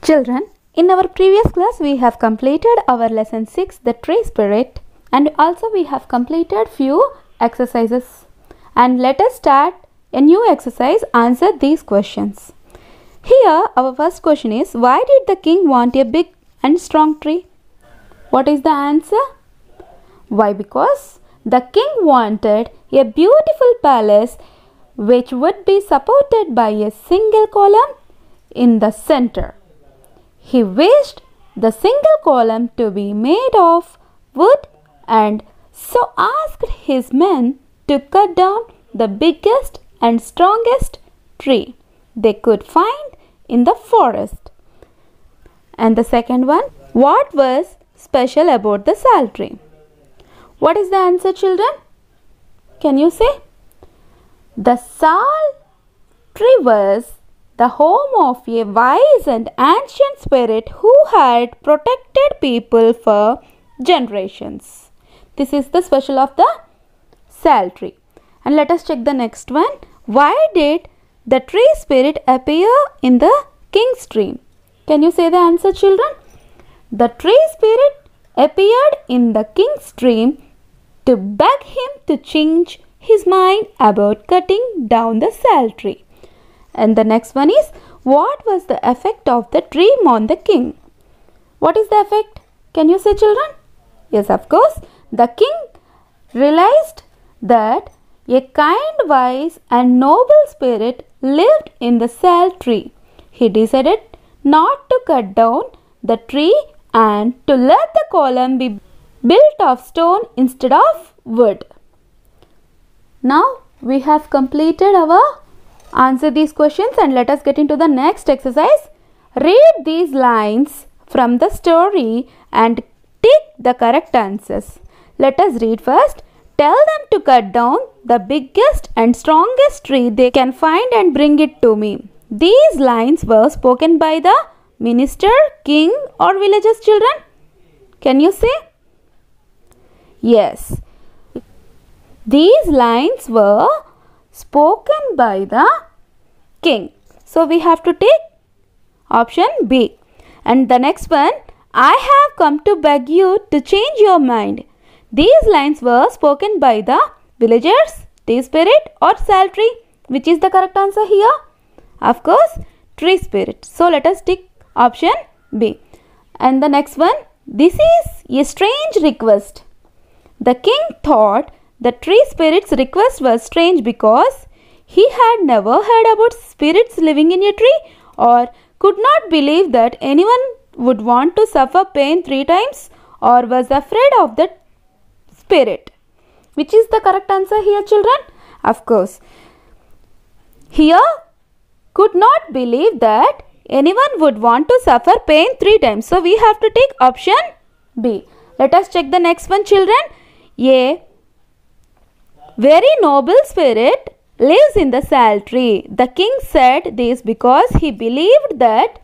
Children, in our previous class we have completed our lesson 6, the tree spirit, and also we have completed few exercises. And let us start a new exercise, answer these questions. Here our first question is, why did the king want a big and strong tree? What is the answer? Why? Because the king wanted a beautiful palace which would be supported by a single column in the center. He wished the single column to be made of wood and so asked his men to cut down the biggest and strongest tree they could find in the forest. And the second one, what was special about the sal tree? What is the answer, children? Can you say? The sal tree was the home of a wise and ancient spirit who had protected people for generations. This is the special of the sal tree. And let us check the next one. Why did the tree spirit appear in the king's dream? Can you say the answer, children? The tree spirit appeared in the king's dream to beg him to change his mind about cutting down the sal tree. And the next one is, what was the effect of the dream on the king? What is the effect? Can you say, children? Yes, of course. The king realized that a kind, wise and noble spirit lived in the sal tree. He decided not to cut down the tree and to let the column be built of stone instead of wood. Now we have completed our answer these questions, and let us get into the next exercise. Read these lines from the story and tick the correct answers. Let us read first. Tell them to cut down the biggest and strongest tree they can find and bring it to me. These lines were spoken by the minister, king or villagers, children. Can you say? Yes. These lines were spoken by the king. So we have to take option B. And the next one, I have come to beg you to change your mind. These lines were spoken by the villagers, tree spirit or sal tree. Which is the correct answer here? Of course, tree spirit. So let us take option B. And the next one, this is a strange request. The king thought the tree spirit's request was strange because he had never heard about spirits living in a tree or could not believe that anyone would want to suffer pain 3 times or was afraid of the spirit. Which is the correct answer here, children? Of course. Here, could not believe that anyone would want to suffer pain 3 times. So, we have to take option B. Let us check the next one, children. A very noble spirit lives in the sal tree. The king said this because he believed that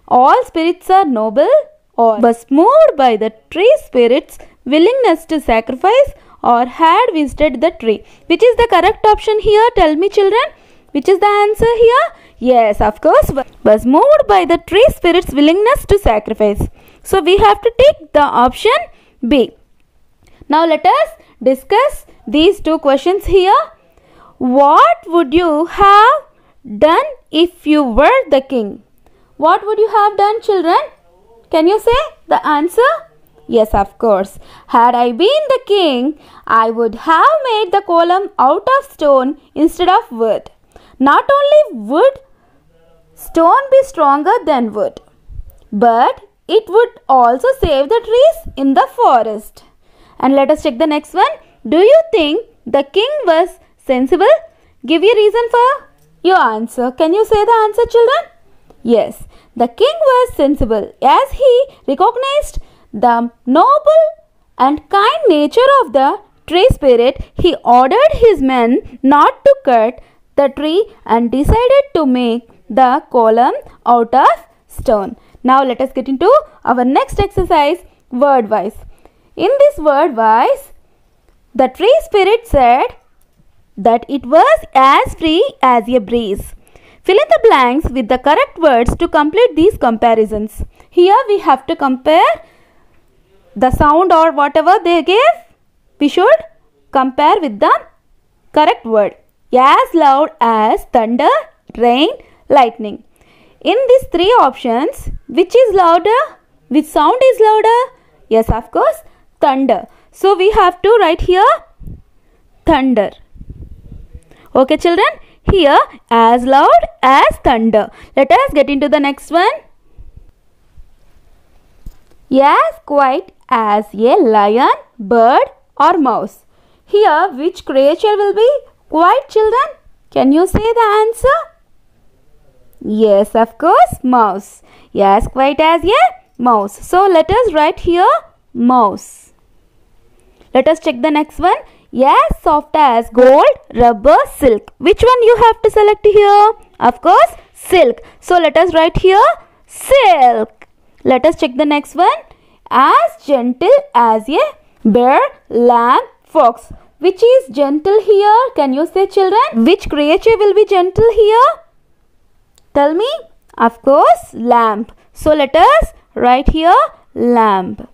all spirits are noble or was moved by the tree spirit's willingness to sacrifice or had visited the tree. Which is the correct option here? Tell me, children. Which is the answer here? Yes, of course, was moved by the tree spirit's willingness to sacrifice. So we have to take the option B. Now let us discuss these 2 questions here. What would you have done if you were the king? What would you have done, children? Can you say the answer? Yes, of course. Had I been the king, I would have made the column out of stone instead of wood. Not only would stone be stronger than wood, but it would also save the trees in the forest. And let us check the next one. Do you think the king was sensible? Give a reason for your answer. Can you say the answer, children? Yes, the king was sensible as he recognized the noble and kind nature of the tree spirit. He ordered his men not to cut the tree and decided to make the column out of stone. Now let us get into our next exercise, word wise. In this word wise, the tree spirit said that it was as free as a breeze. Fill in the blanks with the correct words to complete these comparisons. Here we have to compare the sound or whatever they gave. We should compare with the correct word. As loud as thunder, rain, lightning. In these three options, which is louder? Which sound is louder? Yes, of course, thunder. So we have to write here thunder. Okay, children. Here, as loud as thunder. Let us get into the next one. As quiet as a lion, bird or mouse. Here, which creature will be quiet, children? Can you say the answer? Yes, of course, mouse. As quiet as a mouse. So, let us write here mouse. Let us check the next one. As soft as gold, rubber, silk. Which one you have to select here? Of course, silk. So, let us write here silk. Let us check the next one. As gentle as a bear, lamb, fox. Which is gentle here? Can you say, children? Which creature will be gentle here? Tell me. Of course, lamb. So, let us write here lamb.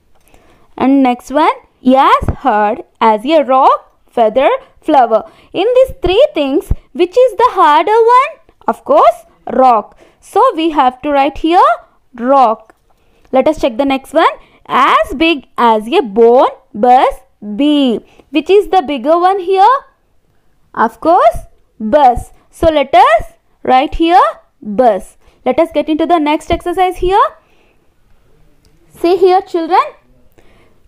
And next one. As hard as a rock, feather, flower. In these three things, which is the harder one? Of course, rock. So, we have to write here rock. Let us check the next one. As big as a bone, bus, bee. Which is the bigger one here? Of course, bus. So, let us write here bus. Let us get into the next exercise here. See here, children.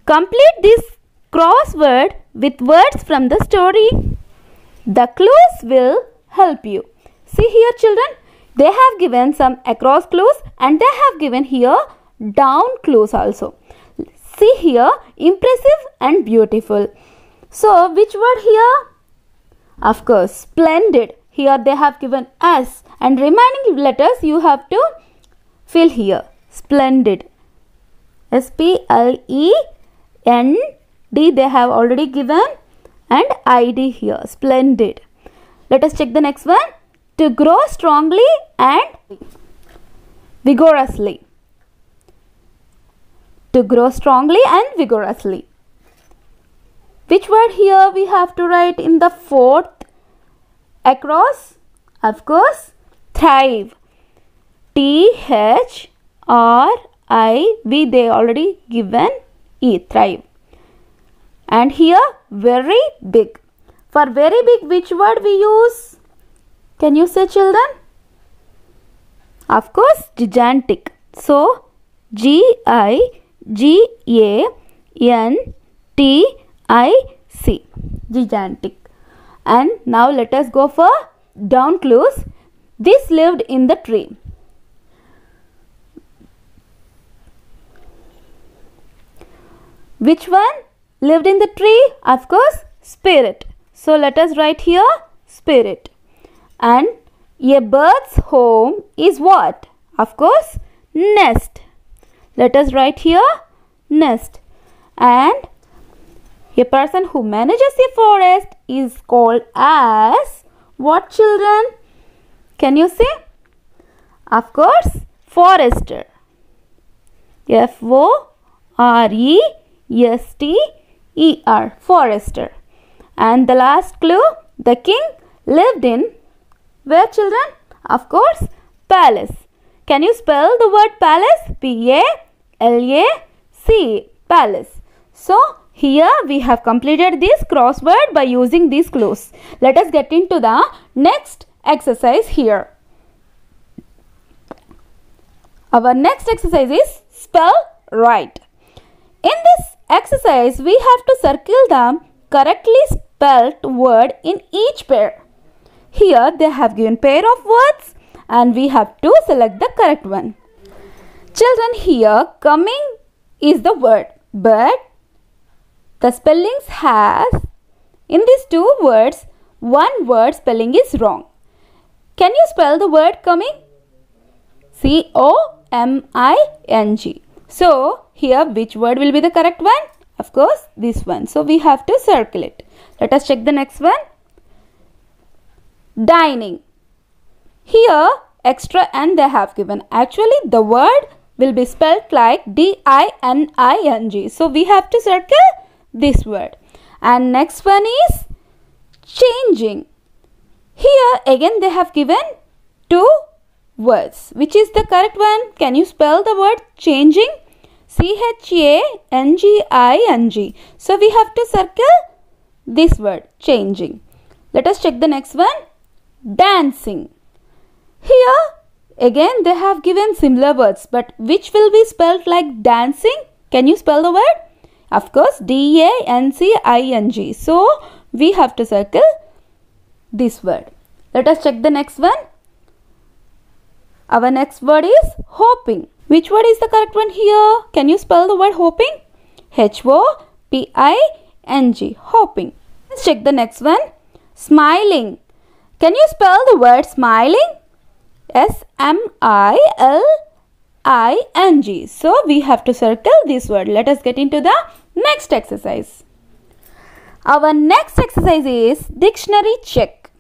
Complete this crossword with words from the story. The clues will help you. See here, children. They have given some across clues and they have given here down clues also. See here, impressive and beautiful. So, which word here? Of course, splendid. Here they have given S and remaining letters you have to fill here. Splendid. S-P-L-E-N-D they have already given and ID here. Splendid. Let us check the next one. To grow strongly and vigorously. To grow strongly and vigorously. Which word here we have to write in the fourth across? Of course, thrive. T-H-R-I-V they already given E, thrive. And here, very big. For very big, which word we use? Can you say, children? Of course, gigantic. So, G-I-G-A-N-T-I-C. Gigantic. And now let us go for down clues. This lived in the tree. Which one lived in the tree? Of course, spirit. So, let us write here spirit. And a bird's home is what? Of course, nest. Let us write here nest. And a person who manages a forest is called as what, children? Can you say? Of course, forester. F-O-R-E-S-T-E-R. Forester. And the last clue, the king lived in where, children? Of course, palace. Can you spell the word palace? P-A-L-A-C. Palace. So, here we have completed this crossword by using these clues. Let us get into the next exercise here. Our next exercise is spell right. In this exercise, we have to circle the correctly spelled word in each pair. Here they have given pair of words and we have to select the correct one. Children, here coming is the word, but the spellings has in these two words, one word spelling is wrong. Can you spell the word coming? C-O-M-I-N-G. So, here which word will be the correct one? Of course, this one. So, we have to circle it. Let us check the next one. Dining. Here extra N they have given. Actually the word will be spelled like D-I-N-I-N-G. So we have to circle this word. And next one is changing. Here again they have given two words. Which is the correct one? Can you spell the word changing? C-H-A-N-G-I-N-G. So we have to circle this word changing. Let us check the next one. Dancing. Here again they have given similar words, but which will be spelled like dancing? Can you spell the word? Of course, D-A-N-C-I-N-G. So we have to circle this word. Let us check the next one. Our next word is hoping. Which word is the correct one here? Can you spell the word hoping? H-O-P-I-N-G. Hoping. Let's check the next one. Smiling. Can you spell the word smiling? S-M-I-L-I-N-G. So we have to circle this word. Let us get into the next exercise. Our next exercise is dictionary check.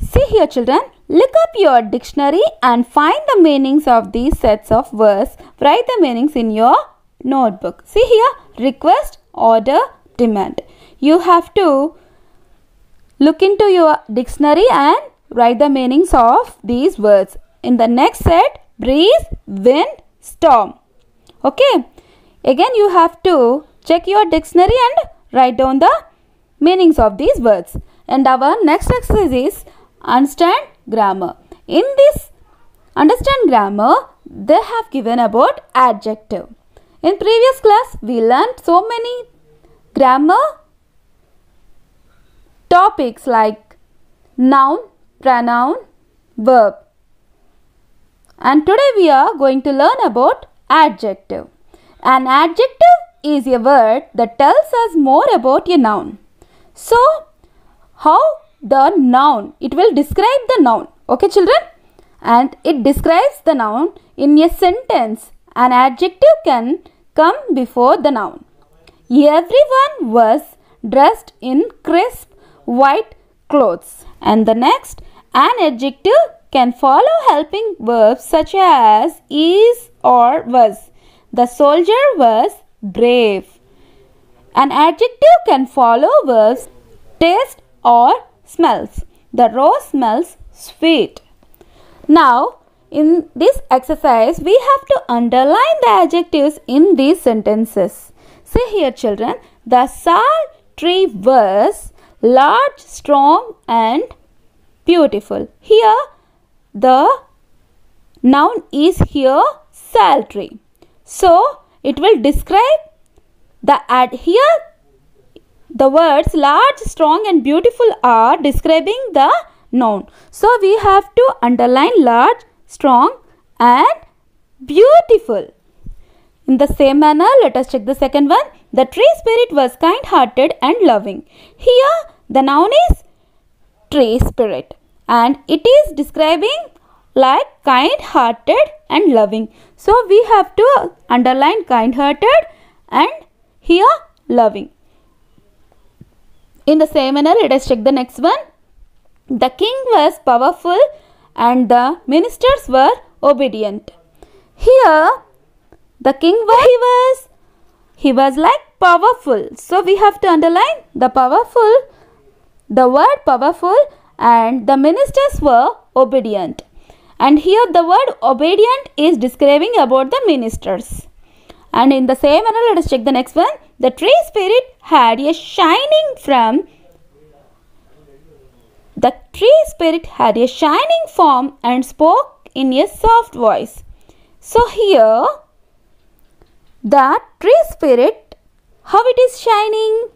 See here children, look up your dictionary and find the meanings of these sets of words. Write the meanings in your notebook. See here, request, order, demand. You have to look into your dictionary and write the meanings of these words. In the next set, breeze, wind, storm. Okay. Again you have to check your dictionary and write down the meanings of these words. And our next exercise is understand grammar. In this understand grammar, they have given about adjective. In previous class, we learned so many grammar topics like noun, pronoun, verb. And today we are going to learn about adjective. An adjective is a word that tells us more about a noun. So, how the noun, it will describe the noun. Okay children? And it describes the noun in a sentence. An adjective can come before the noun. Everyone was dressed in crisp white clothes. And the next, an adjective can follow helping verbs such as is or was. The soldier was brave. An adjective can follow verbs taste or smells. The rose smells sweet. Now, in this exercise, we have to underline the adjectives in these sentences. See here children, the sal tree was large, strong and beautiful. Here, the noun is here saltry. So, it will describe here the words large, strong and beautiful are describing the noun. So, we have to underline large, strong and beautiful. In the same manner, let us check the second one. The tree spirit was kind-hearted and loving. Here, the noun is tree spirit. And it is describing like kind-hearted and loving. So, we have to underline kind-hearted and here loving. In the same manner, let us check the next one. The king was powerful and the ministers were obedient. Here, the king he was like powerful. So, we have to underline the powerful, the word powerful and the ministers were obedient. And here the word obedient is describing about the ministers. And in the same manner, let us check the next one. The tree spirit had a shining form. The tree spirit had a shining form and spoke in a soft voice. So here, the tree spirit, how it is shining?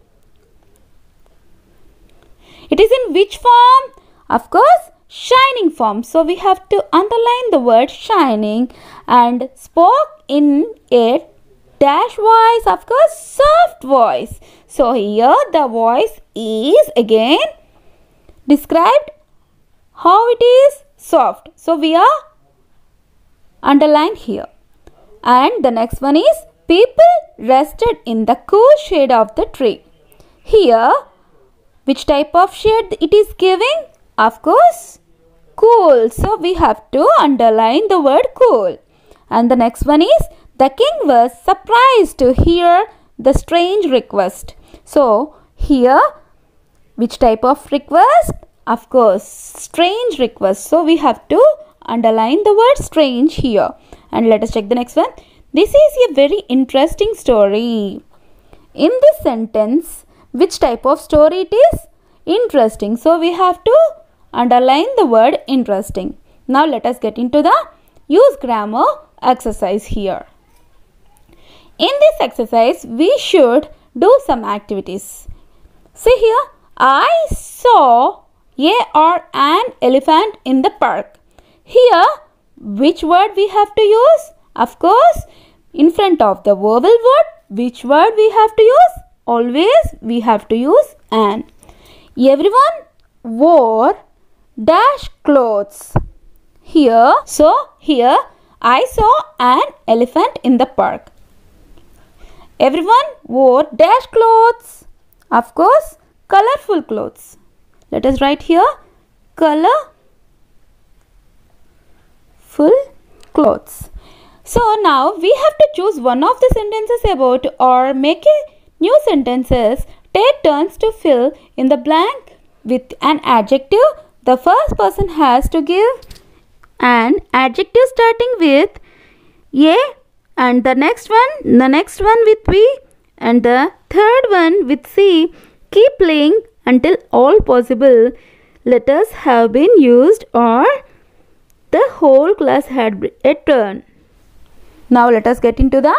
It is in which form? Of course, shining form. So we have to underline the word shining and spoke in a dash voice, of course, soft voice. So here the voice is again described how it is soft. So we are underline here. And the next one is people rested in the cool shade of the tree. Here, which type of shade it is giving? Of course, cool. So we have to underline the word cool. And the next one is, the king was surprised to hear the strange request. So here, which type of request? Of course, strange request. So we have to underline the word strange here. And let us check the next one. This is a very interesting story. In this sentence, which type of story it is? Interesting. So we have to underline the word interesting. Now let us get into the use grammar exercise here. In this exercise, we should do some activities. See here, I saw an elephant in the park. Here, which word we have to use? Of course, in front of the vowel word, which word we have to use? Always we have to use an. Everyone wore dash clothes. Here, I saw an elephant in the park. Everyone wore dash clothes. Of course, colorful clothes. Let us write here, colorful clothes. So now we have to choose one of the sentences about or make a new sentences. Take turns to fill in the blank with an adjective. The first person has to give an adjective starting with A, and the next one with B, and the third one with C. Keep playing until all possible letters have been used or the whole class had a turn. Now let us get into the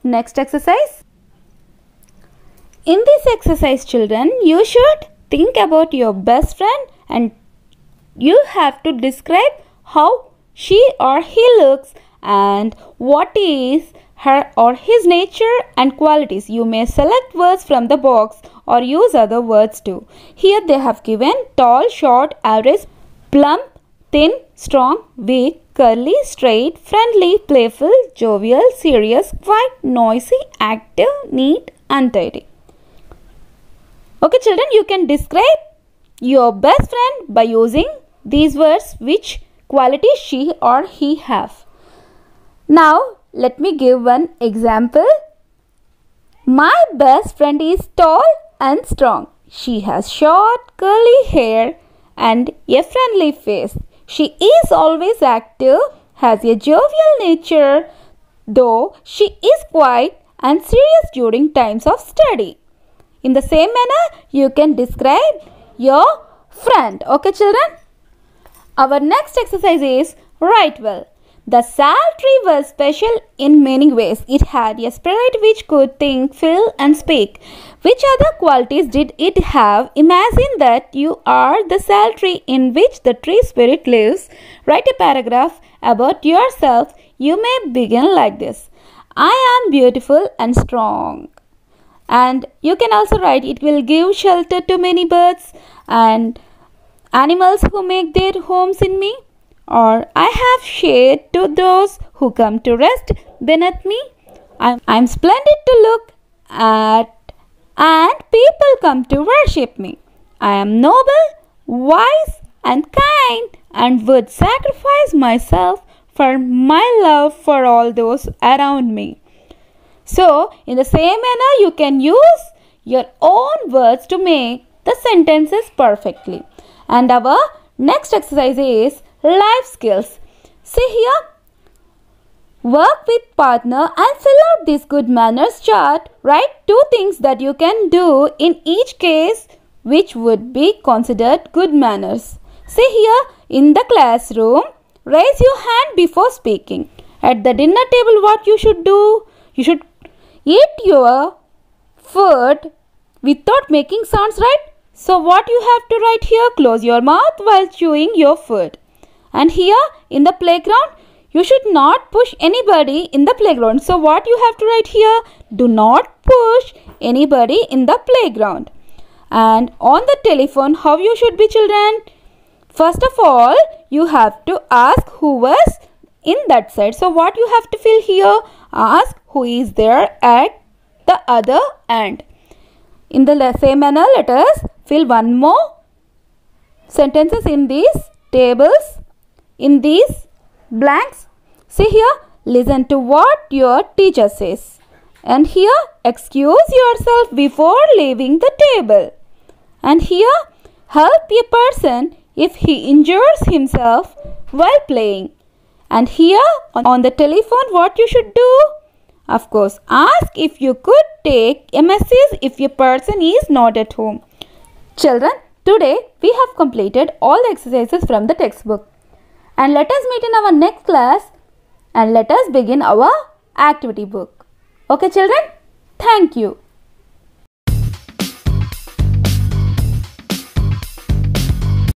next exercise. In this exercise, children, you should think about your best friend and you have to describe how she or he looks and what is her or his nature and qualities. You may select words from the box or use other words too. Here they have given tall, short, average, plump, thin, strong, weak, curly, straight, friendly, playful, jovial, serious, quiet, noisy, active, neat, untidy. Okay children, you can describe your best friend by using these words, which qualities she or he have. Now let me give one example. My best friend is tall and strong. She has short curly hair and a friendly face. She is always active, has a jovial nature, though she is quiet and serious during times of study. In the same manner, you can describe your friend. Okay children? Our next exercise is write well. The sal tree was special in many ways. It had a spirit which could think, feel and speak. Which other qualities did it have? Imagine that you are the sal tree in which the tree spirit lives. Write a paragraph about yourself. You may begin like this. I am beautiful and strong. And you can also write, it will give shelter to many birds and animals who make their homes in me. Or I have shade to those who come to rest beneath me. I'm splendid to look at and people come to worship me. I am noble, wise and kind and would sacrifice myself for my love for all those around me. So, in the same manner, you can use your own words to make the sentences perfectly. And our next exercise is life skills. See here, work with partner and fill out this good manners chart. Write 2 things that you can do in each case which would be considered good manners. See here, in the classroom, raise your hand before speaking. At the dinner table, what you should do? You should eat your food without making sounds, right? So what you have to write here? Close your mouth while chewing your food. And here in the playground, you should not push anybody in the playground. So what you have to write here? Do not push anybody in the playground. And on the telephone, how you should be, children? First of all, you have to ask who was in that side. So what you have to fill here? Ask who is there at the other end. In the same manner, let us fill one more sentences in this tables in these blanks. See here, listen to what your teacher says. And here, excuse yourself before leaving the table. And here, help a person if he injures himself while playing. And here, on the telephone, what you should do? Of course, ask if you could take a message if a person is not at home. Children, today we have completed all the exercises from the textbook. And let us meet in our next class and let us begin our activity book. Okay children? Thank you.